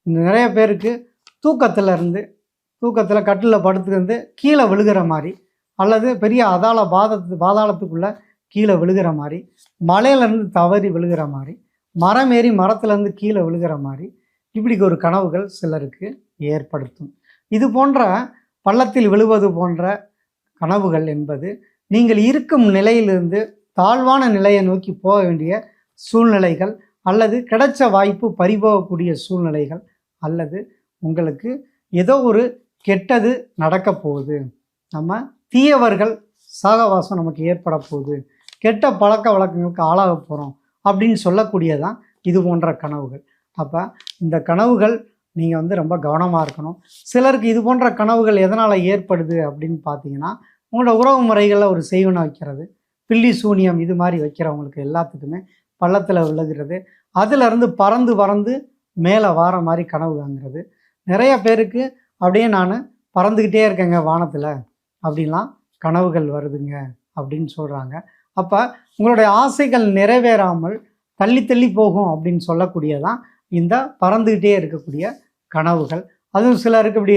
நிறைய பேருக்கு தூக்கத்தில் கட்டிலில் படுத்துக்கிருந்து கீழே விழுகிற மாதிரி, அல்லது பெரிய பாதாளத்துக்குள்ளே கீழே விழுகிற மாதிரி, மலையிலேருந்து தவறி விழுகிற மாதிரி, மரம் ஏறி மரத்துலேருந்து கீழே விழுகிற மாதிரி, இப்படி ஒரு கனவுகள் சிலருக்கு ஏற்படுத்தும். இது போன்ற பள்ளத்தில் விழுவது போன்ற கனவுகள் என்பது நீங்கள் இருக்கும் நிலையிலிருந்து தாழ்வான நிலையை நோக்கி போக வேண்டிய சூழ்நிலைகள், அல்லது கிடைச்ச வாய்ப்பு பறிபோகக்கூடிய சூழ்நிலைகள், அல்லது உங்களுக்கு ஏதோ ஒரு கெட்டது நடக்க போகுது, நம்ம தீயவர்கள் சகவாசம் நமக்கு ஏற்பட போகுது, கெட்ட பழக்க வழக்கங்களுக்கு ஆளாக போகிறோம் அப்படின்னு சொல்லக்கூடியதான் இது போன்ற கனவுகள். அப்போ இந்த கனவுகள் நீங்கள் ரொம்ப கவனமாக இருக்கணும். சிலருக்கு இது போன்ற கனவுகள் எதனால் ஏற்படுது அப்படின்னு பார்த்தீங்கன்னா, உங்களோட உறவு முறைகளில் ஒரு செய்வனை வைக்கிறது, பில்லி சூனியம் இது மாதிரி வைக்கிறவங்களுக்கு எல்லாத்துக்குமே பள்ளத்தில் விழுகிறது, அதிலிருந்து பறந்து மேலே வார மாதிரி கனவு வாங்குறது. நிறைய பேருக்கு அப்படியே நான் பறந்துக்கிட்டே இருக்கேங்க வானத்தில் அப்படின்லாம் கனவுகள் வருதுங்க அப்படின்னு சொல்கிறாங்க. அப்போ உங்களுடைய ஆசைகள் நிறைவேறாமல் தள்ளி போகும் அப்படின்னு சொல்லக்கூடியதான் இந்த பறந்துக்கிட்டே இருக்கக்கூடிய கனவுகள். அதுவும் சிலருக்கு இப்படி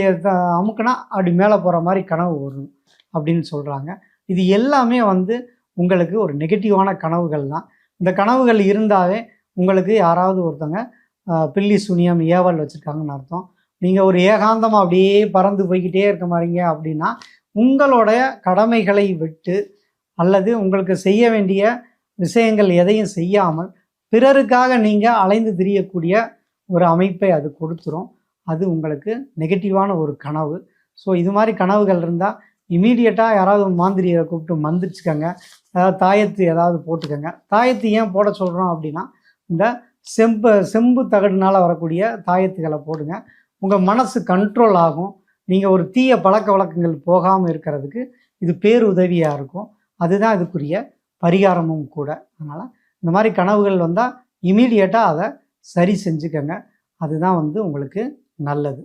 அமுக்குனா அப்படி மேலே போகிற மாதிரி கனவு வரும் அப்படின்னு சொல்கிறாங்க. இது எல்லாமே உங்களுக்கு ஒரு நெகட்டிவான கனவுகள் தான். இந்த கனவுகள் இருந்தாவே உங்களுக்கு யாராவது ஒருத்தங்க பில்லி சூனியம் ஏவல் வச்சுருக்காங்கன்னு அர்த்தம். நீங்கள் ஒரு ஏகாந்தமாக அப்படியே பறந்து போய்கிட்டே இருக்க மாதிரிங்க அப்படின்னா, உங்களுடைய கடமைகளை விட்டு அல்லது உங்களுக்கு செய்ய வேண்டிய விஷயங்கள் எதையும் செய்யாமல் பிறருக்காக நீங்கள் அலைந்து திரியக்கூடிய ஒரு அமைப்பை அது கொடுத்துரும். அது உங்களுக்கு நெகட்டிவான ஒரு கனவு. ஸோ இது மாதிரி கனவுகள் இருந்தால் இமீடியட்டாக யாராவது மாந்திரியை கூப்பிட்டு மந்திரிச்சுக்கோங்க. அதாவது தாயத்து ஏதாவது போட்டுக்கோங்க. தாயத்து ஏன் போட சொல்கிறோம் அப்படின்னா, இந்த செம்பு தகடுனால் வரக்கூடிய தாயத்துகளை போடுங்க. உங்கள் மனசு கண்ட்ரோல் ஆகும். நீங்கள் ஒரு தீய பழக்க வழக்கங்கள் போகாமல் இருக்கிறதுக்கு இது பேருதவியாக இருக்கும். அதுதான் இதுக்குரிய பரிகாரமும் கூட. அதனால் இந்த மாதிரி கனவுகள் வந்தால் இமீடியட்டாக அதை சரி செஞ்சுக்கங்க. அதுதான் உங்களுக்கு நல்லது.